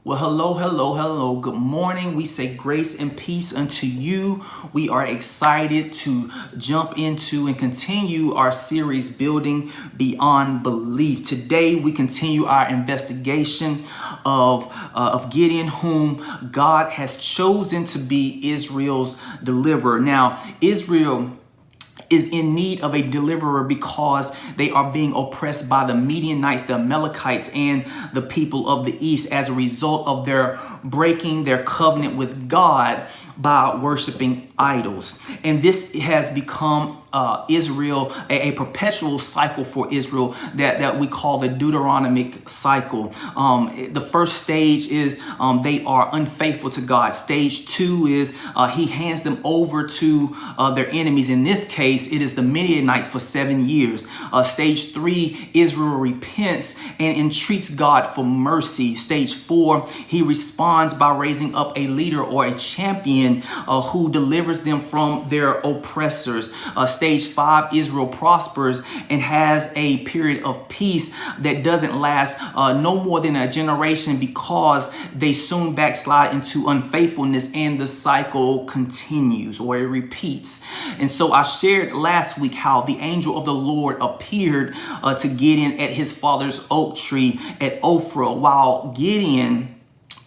Well, hello. Good morning. We say grace and peace unto you. We are excited to jump into and continue our series, Building Beyond Belief. Today, we continue our investigation of Gideon, whom God has chosen to be Israel's deliverer. Now, Israel is in need of a deliverer because they are being oppressed by the Midianites, the Amalekites, and the people of the east as a result of their breaking their covenant with God by worshiping idols. And this has become Israel, a perpetual cycle for Israel that we call the Deuteronomic cycle. The first stage is they are unfaithful to God. Stage 2 is he hands them over to their enemies. In this case, it is the Midianites for 7 years. Stage 3, Israel repents and entreats God for mercy. Stage 4, he responds by raising up a leader or a champion who delivers them from their oppressors. Stage 5, Israel prospers and has a period of peace that doesn't last no more than a generation because they soon backslide into unfaithfulness and the cycle continues or it repeats. And so I shared last week how the angel of the Lord appeared to Gideon at his father's oak tree at Ophrah while Gideon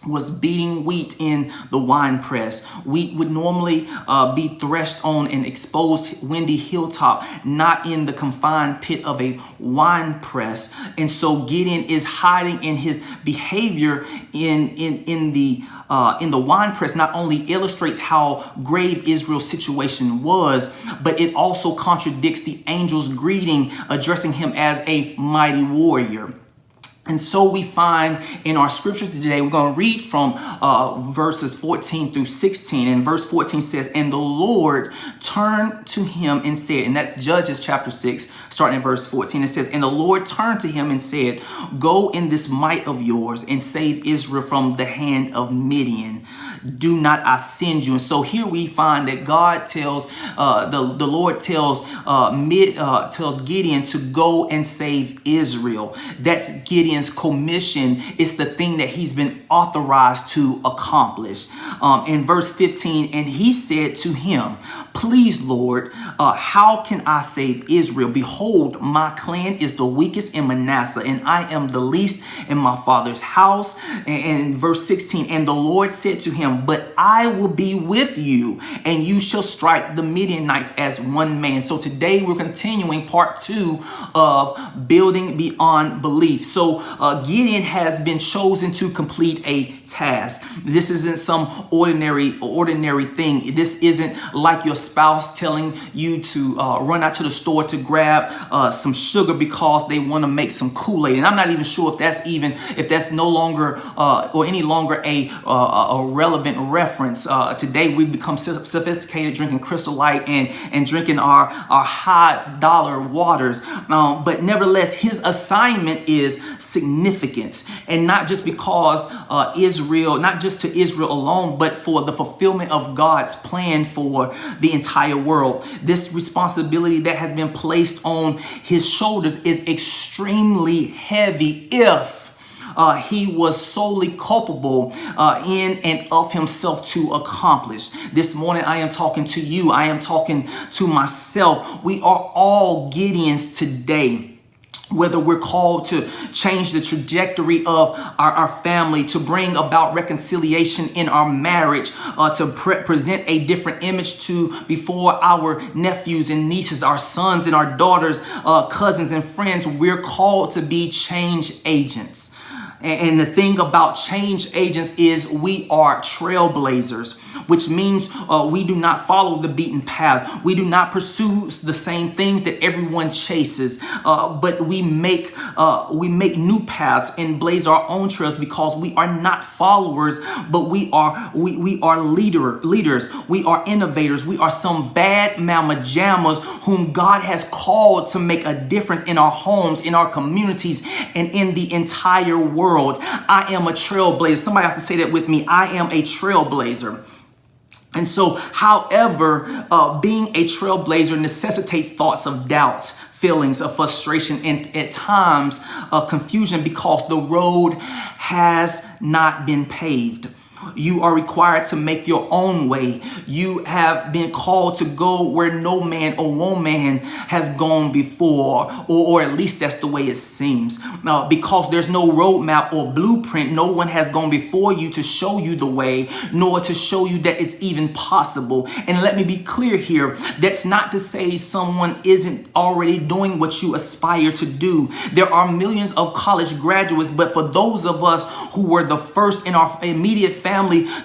was beating wheat in the wine press. Wheat would normally be threshed on an exposed windy hilltop, not in the confined pit of a wine press. And so Gideon is hiding in his behavior in the wine press not only illustrates how grave Israel's situation was, but it also contradicts the angel's greeting addressing him as a mighty warrior. And so we find in our scripture today, we're going to read from verses 14 through 16. And verse 14 says, "And the Lord turned to him and said," and that's Judges chapter 6, starting at verse 14. It says, "And the Lord turned to him and said, Go in this might of yours and save Israel from the hand of Midian. Do not I send you?" And so here we find that God tells, the Lord tells Gideon to go and save Israel. That's Gideon's commission. It's the thing that he's been authorized to accomplish. In verse 15, "And he said to him, Please, Lord, how can I save Israel? Behold, my clan is the weakest in Manasseh, and I am the least in my father's house." And verse 16, "And the Lord said to him, But I will be with you, and you shall strike the Midianites as one man." So today we're continuing part 2 of Building Beyond Belief. So Gideon has been chosen to complete a task. This isn't some ordinary thing. This isn't like your spouse telling you to run out to the store to grab some sugar because they want to make some Kool-Aid. And I'm not even sure if that's no longer or any longer a relevant reference. Today we've become sophisticated drinking Crystal Light and drinking our high dollar waters. But nevertheless, his assignment is significant, and not just because not just to Israel alone, but for the fulfillment of God's plan for the entire world. This responsibility that has been placed on his shoulders is extremely heavy if he was solely culpable in and of himself to accomplish. This morning, I am talking to you. I am talking to myself. We are all Gideons today. Whether we're called to change the trajectory of our family, to bring about reconciliation in our marriage, to present a different image before our nephews and nieces, our sons and our daughters, cousins and friends, we're called to be change agents. And the thing about change agents is we are trailblazers, which means we do not follow the beaten path. We do not pursue the same things that everyone chases, but we make new paths and blaze our own trails because we are not followers, but we are leaders. We are innovators. We are some bad mama jammas whom God has called to make a difference in our homes, in our communities, and in the entire world. I am a trailblazer. Somebody have to say that with me. I am a trailblazer. And so, however, being a trailblazer necessitates thoughts of doubt, feelings of frustration and at times confusion because the road has not been paved. You are required to make your own way. You have been called to go where no man or woman has gone before, or at least that's the way it seems. Now, because there's no roadmap or blueprint, no one has gone before you to show you the way, nor to show you that it's even possible. And let me be clear here, that's not to say someone isn't already doing what you aspire to do. There are millions of college graduates, but for those of us who were the first in our immediate family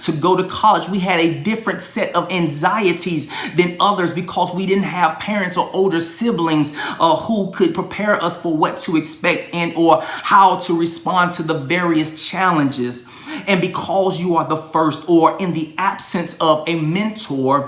to go to college, we had a different set of anxieties than others because we didn't have parents or older siblings who could prepare us for what to expect and or how to respond to the various challenges. And because you are the first, or in the absence of a mentor,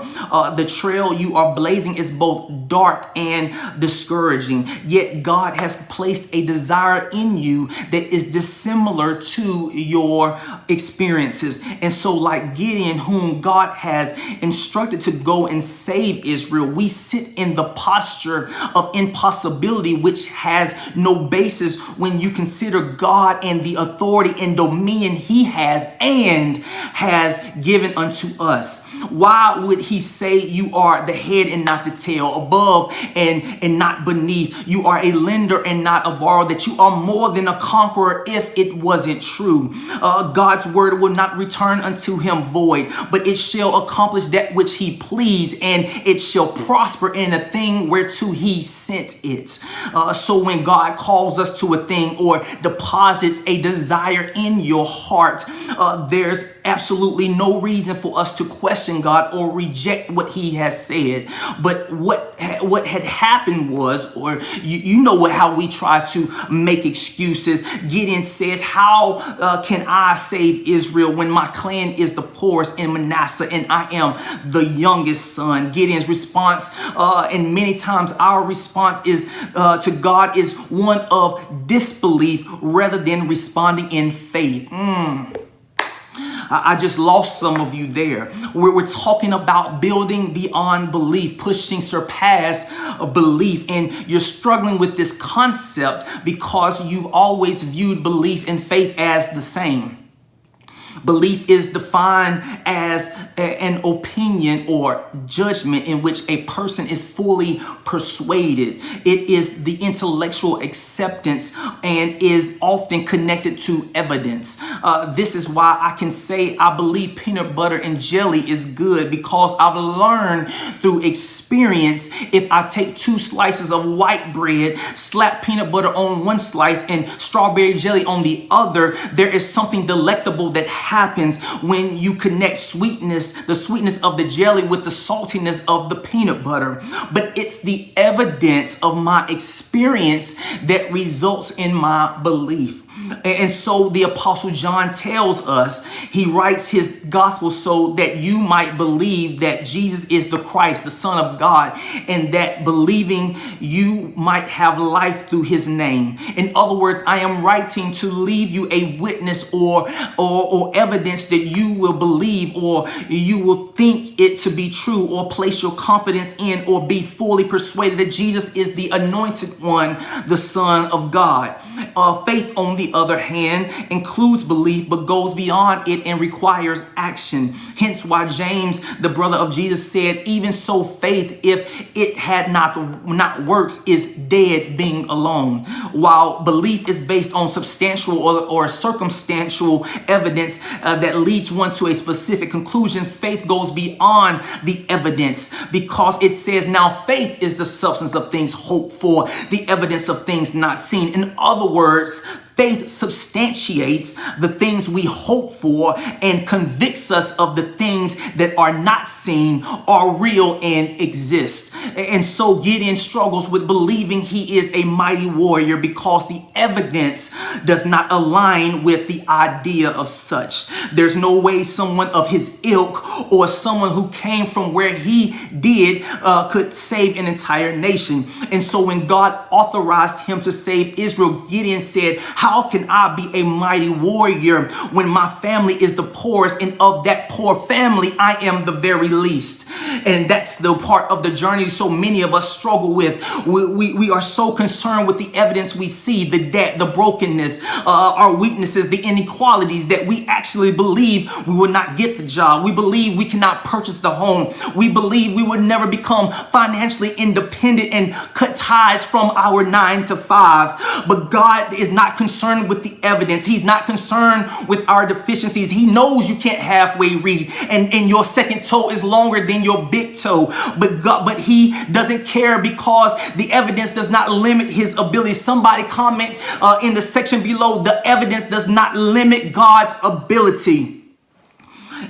the trail you are blazing is both dark and discouraging. Yet God has placed a desire in you that is dissimilar to your experiences. And so, like Gideon, whom God has instructed to go and save Israel, we sit in the posture of impossibility, which has no basis when you consider God and the authority and dominion he has and has given unto us. Why would he say you are the head and not the tail, above and not beneath? You are a lender and not a borrower, that you are more than a conqueror if it wasn't true. God's word will not return unto him void, but it shall accomplish that which he pleased, and it shall prosper in the thing whereto he sent it. So when God calls us to a thing or deposits a desire in your heart, there's absolutely no reason for us to question God or reject what he has said. But what had happened was, or you know how we try to make excuses. Gideon says, how can I save Israel when my clan is the poorest in Manasseh and I am the youngest son? Gideon's response, and many times our response is to God, is one of disbelief rather than responding in faith. I just lost some of you there. We're talking about building beyond belief, pushing surpass belief. And you're struggling with this concept because you've always viewed belief and faith as the same. Belief is defined as an opinion or judgment in which a person is fully persuaded. It is the intellectual acceptance and is often connected to evidence. This is why I can say I believe peanut butter and jelly is good, because I've learned through experience, if I take 2 slices of white bread, slap peanut butter on one slice and strawberry jelly on the other, there is something delectable that happens when you connect the sweetness of the jelly with the saltiness of the peanut butter. But it's the evidence of my experience that results in my belief. And so the Apostle John tells us, he writes his gospel so that you might believe that Jesus is the Christ, the Son of God, and that believing you might have life through his name. In other words, I am writing to leave you a witness or evidence that you will believe, or you will think it to be true, or place your confidence in, or be fully persuaded that Jesus is the anointed one, the Son of God. Faith, on the other hand, includes belief but goes beyond it and requires action. Hence why James, the brother of Jesus, said, even so faith, if it had not works, is dead being alone. While belief is based on substantial or circumstantial evidence that leads one to a specific conclusion, faith goes beyond the evidence, because it says, now faith is the substance of things hoped for, the evidence of things not seen. In other words, faith substantiates the things we hope for and convicts us of the things that are not seen, are real, and exist. And so Gideon struggles with believing he is a mighty warrior because the evidence does not align with the idea of such. There's no way someone of his ilk or someone who came from where he did could save an entire nation. And so when God authorized him to save Israel, Gideon said, how can I be a mighty warrior when my family is the poorest, and of that poor family, I am the very least? And that's the part of the journey. So so many of us struggle with. We are so concerned with the evidence we see, the debt, the brokenness, our weaknesses, the inequalities, that we actually believe we will not get the job. We believe we cannot purchase the home. We believe we would never become financially independent and cut ties from our 9-to-5s. But God is not concerned with the evidence. He's not concerned with our deficiencies. He knows you can't halfway read, and your second toe is longer than your big toe. But he doesn't care, because the evidence does not limit his ability. Somebody comment in the section below, the evidence does not limit God's ability.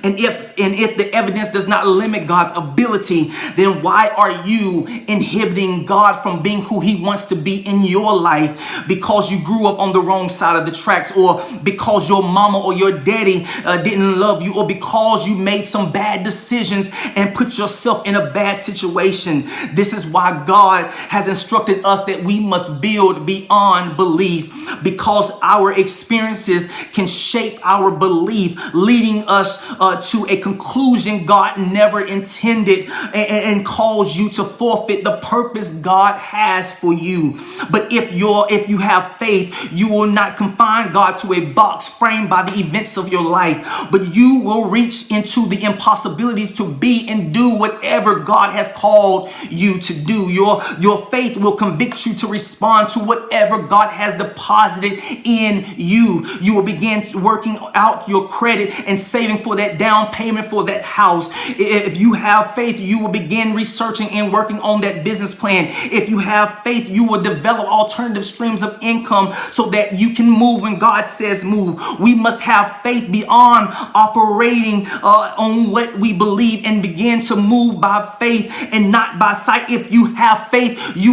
And if the evidence does not limit God's ability, then why are you inhibiting God from being who he wants to be in your life? Because you grew up on the wrong side of the tracks, or because your mama or your daddy didn't love you, or because you made some bad decisions and put yourself in a bad situation. This is why God has instructed us that we must build beyond belief, because our experiences can shape our belief, leading us to a conclusion God never intended, and cause you to forfeit the purpose God has for you. But if you have faith, you will not confine God to a box framed by the events of your life, but you will reach into the impossibilities to be and do whatever God has called you to do. Your faith will convict you to respond to whatever God has deposited in you. You will begin working out your credit and saving for that down payment for that house. If you have faith, you will begin researching and working on that business plan. If you have faith, you will develop alternative streams of income so that you can move when God says move. We must have faith beyond operating on what we believe, and begin to move by faith and not by sight. If you have faith, you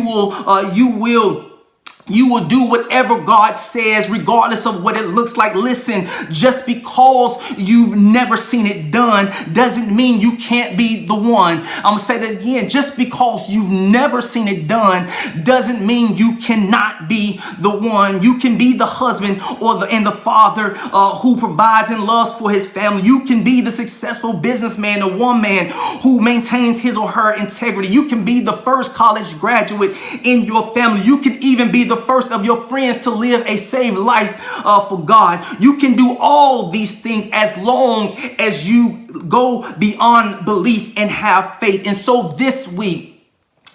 will do whatever God says, regardless of what it looks like. Listen, just because you've never seen it done doesn't mean you can't be the one. I'm going to say that again. Just because you've never seen it done doesn't mean you cannot be the one. You can be the husband and the father who provides and loves for his family. You can be the successful businessman or woman who maintains his or her integrity. You can be the first college graduate in your family. You can even be the first of your friends to live a saved life for God. You can do all these things as long as you go beyond belief and have faith. And so this week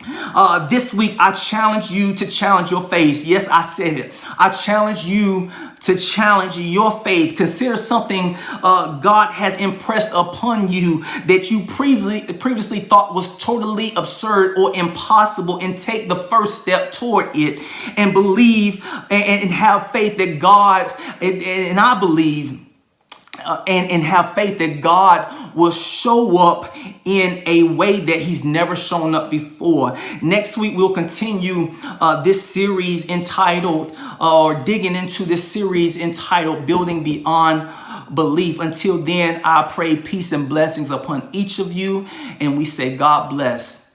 I challenge you to challenge your faith. Yes, I said it. I challenge you to challenge your faith. Consider something God has impressed upon you that you previously thought was totally absurd or impossible, and take the first step toward it, and believe and have faith that God, and I believe and have faith that God will show up in a way that he's never shown up before. Next week, we'll continue this series entitled, or digging into this series entitled Building Beyond Belief. Until then, I pray peace and blessings upon each of you, and we say God bless.